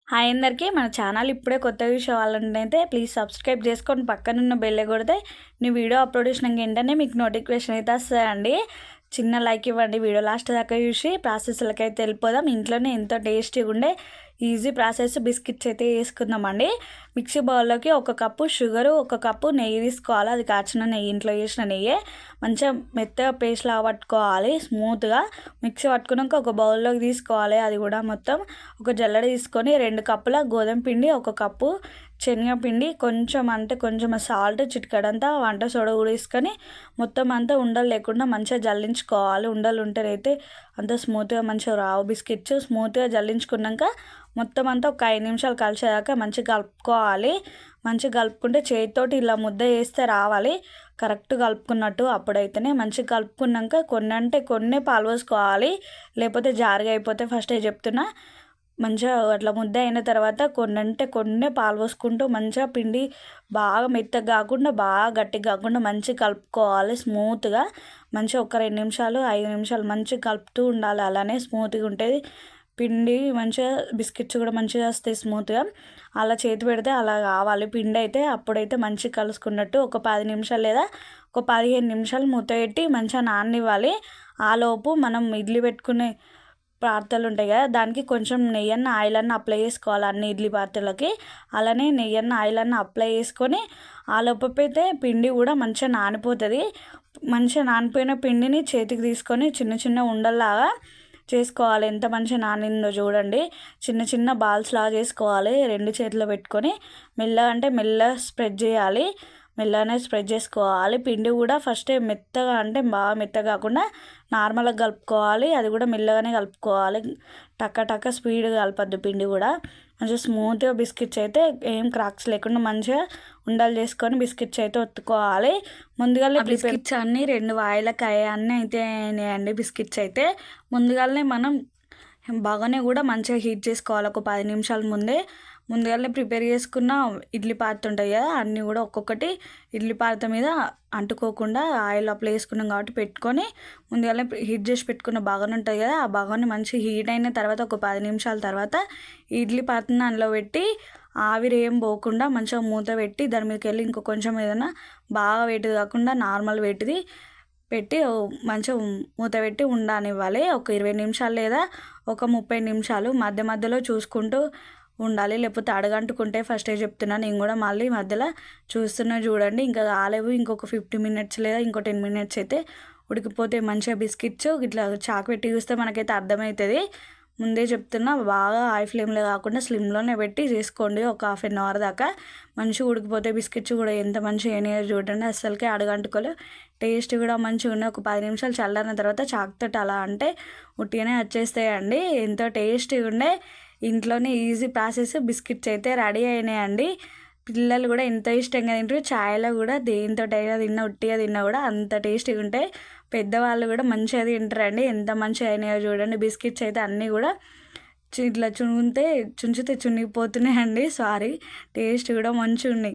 Hi అందరికీ మన channel ఇప్పుడే కొత్త విషయం వాళ్ళంటే ప్లీజ్ సబ్స్క్రైబ్ చేసుకొని పక్కనున్న బెల్ కొడితే నీ వీడియో అప్లోడ్ చేసినాక వెంటనే మీకు నోటిఫికేషన్ అయితే వస్తుందండి. చిన్న లైక్ ఇవ్వండి. వీడియో లాస్ట్ దాకా చూసి ప్రాసెస్లకి అయితే వెళ్ళిపోదాం. ఇంట్లోనే ఎంతో టేస్టీగా ఉండే ఈజీ ప్రాసెస్ బిస్కెట్స్ అయితే వేసుకుందామండి. మిక్సీ బౌల్లోకి 1 కప్పు షుగరు, 1 కప్పు నెయ్యి తీసుకోవాలి. అది కాచిన నెయ్యి, ఇంట్లో చేసిన నెయ్యి. మంచిగా మెత్తగా పేస్ట్ లాగా పట్టుకోవాలి, స్మూత్గా. మిక్సీ పట్టుకున్నాక ఒక బౌల్లోకి తీసుకోవాలి. అది కూడా మొత్తం ఒక జల్లెడ తీసుకొని 2 కప్పుల గోధుమ పిండి, 1 కప్పు శనగపిండి, కొంచెం సాల్ట్, చిటికడంతా వంట సోడా కూడా తీసుకొని మొత్తం అంతా ఉండలు లేకుండా మంచిగా జల్లించుకోవాలి. ఉండలు ఉంటేనైతే అంత స్మూత్గా మంచిగా రావు బిస్కెట్స్. స్మూత్గా జల్లించుకున్నాక మొత్తం అంతా ఒక 5 నిమిషాలు కలిసేదాకా మంచిగా కలుపుకోవాలి. మంచిగా కలుపుకుంటే చేతితోటి ఇలా ముద్ద వేస్తే రావాలి కరెక్ట్ కలుపుకున్నట్టు. అప్పుడైతేనే మంచిగా కలుపుకున్నాక కొన్ని పాలు పోసుకోవాలి, లేకపోతే జారుగా అయిపోతే ఫస్టే చెప్తున్నా. మంచిగా అట్లా ముద్ద అయిన తర్వాత కొన్ని పాలు పోసుకుంటూ మంచిగా పిండి బాగా మెత్తగా కాకుండా బాగా గట్టిగా కాకుండా మంచిగా కలుపుకోవాలి స్మూత్గా. మంచిగా ఒక 2 నిమిషాలు 5 నిమిషాలు మంచిగా కలుపుతూ ఉండాలి. అలానే స్మూత్గా ఉంటుంది పిండి. మంచిగా బిస్కెట్స్ కూడా మంచిగా వస్తాయి స్మూత్గా. అలా చేతి పెడితే అలా కావాలి పిండి అయితే. అప్పుడైతే మంచిగా కలుసుకున్నట్టు. ఒక 10 నిమిషాలు లేదా ఒక 15 నిమిషాలు మూత పెట్టి మంచిగా నాననివ్వాలి. ఆలోపు మనం ఇడ్లీ పెట్టుకునే పాత్రలు ఉంటాయి కదా, దానికి కొంచెం నెయ్యన్న ఆయిల్ అన్న అప్లై చేసుకోవాలి అన్ని ఇడ్లీ పాత్రలకి. అలానే నెయ్యన్న ఆయిల్ అన్న అప్లై చేసుకొని ఆలోపు అయితే పిండి కూడా మంచిగా నానిపోతుంది. మంచిగా నానిపోయిన పిండిని చేతికి తీసుకొని చిన్న చిన్న ఉండల్లాగా చేసుకోవాలి. ఎంత మంచిగా నానిందో చూడండి. చిన్న చిన్న బాల్స్ లాగా చేసుకోవాలి. 2 చేతుల్లో పెట్టుకొని మెల్లగా స్ప్రెడ్ చేయాలి. మెల్లగానే స్ప్రెడ్ చేసుకోవాలి. పిండి కూడా ఫస్ట్ మెత్తగా అంటే బాగా మెత్తగా కాకుండా నార్మల్గా కలుపుకోవాలి. అది కూడా మెల్లగానే కలుపుకోవాలి. టక్క స్పీడ్గా కలపద్దు పిండి కూడా. మంచిగా స్మూత్గా బిస్కెట్స్ అయితే ఏం క్రాక్స్ లేకుండా మంచిగా ఉండలు చేసుకొని బిస్కెట్స్ అయితే ఒత్తుకోవాలి. ముందుగానే బిస్కెట్స్ అన్నీ 2 వాయిలకి అన్నీ అయితే అయినాయండి. బిస్కెట్స్ అయితే ముందుగానే మనం బాగానే కూడా మంచిగా హీట్ చేసుకోవాలి. ఒక 10 నిమిషాల ముందుగానే ప్రిపేర్ చేసుకున్న ఇడ్లీ పాత్ర ఉంటుంది కదా, అన్నీ కూడా ఒక్కొక్కటి ఇడ్లీ పాత్ర మీద అంటుకోకుండా ఆయిల్ అప్లై చేసుకున్నాం కాబట్టి పెట్టుకొని ముందుగానే హీట్ చేసి పెట్టుకున్న బాగానే ఉంటుంది కదా, ఆ బాగానే మంచిగా హీట్ అయిన తర్వాత ఒక 10 నిమిషాల తర్వాత ఇడ్లీ పాత్రని అందులో పెట్టి ఆవిరి ఏం పోకుండా మంచిగా మూత పెట్టి దాని మీదకి వెళ్ళి ఇంకో కొంచెం ఏదైనా బాగా వేటిది కాకుండా నార్మల్ వేటిది పెట్టి మంచిగా మూత పెట్టి ఉండనివ్వాలి. ఒక 20 నిమిషాలు లేదా ఒక 30 నిమిషాలు మధ్యలో చూసుకుంటూ ఉండాలి. లేకపోతే అడగంటుకుంటే ఫస్టే చెప్తున్నా. నేను కూడా మళ్ళీ మధ్యలో చూస్తున్నా చూడండి. ఇంకా కాలేవు. ఇంకొక 50 మినిట్స్ లేదా ఇంకో 10 మినిట్స్ అయితే ఉడికిపోతే మంచిగా బిస్కెట్స్. ఇట్లా చాకు పెట్టి చూస్తే మనకైతే అర్థమవుతుంది. ముందే చెప్తున్నా, బాగా హై ఫ్లేమ్లో కాకుండా స్లిమ్లోనే పెట్టి చేసుకోండి. ఒక 1/2 అవర్ దాకా మంచిగా ఉడికిపోతే బిస్కెట్స్ కూడా ఎంత మంచిగా అయినాయో చూడండి. అస్సలకే అడగంటుకోలే. టేస్ట్ కూడా మంచిగా ఉన్నాయి. ఒక 10 నిమిషాలు చల్లారిన తర్వాత చాకుతోటి అలా అంటే ఉట్టిగానే వచ్చేస్తాయండి. ఎంతో టేస్టీగా ఉండే ఇంట్లోనే ఈజీ ప్రాసెస్ బిస్కెట్స్ అయితే రెడీ అయినాయండి. పిల్లలు కూడా ఎంతో ఇష్టంగా తింటారు. ఛాయ్లో కూడా దేనితోటైనా తిన్నా, ఉట్టిగా తిన్నా కూడా అంత టేస్టీగా ఉంటాయి. పెద్దవాళ్ళు కూడా మంచిగా తింటారండి. ఎంత మంచిగా అయినాయో చూడండి. బిస్కెట్స్ అయితే అన్నీ కూడా ఇట్లా చుంచితే చునిగిపోతున్నాయండి. సారీ, టేస్ట్ కూడా మంచిగా ఉన్నాయి.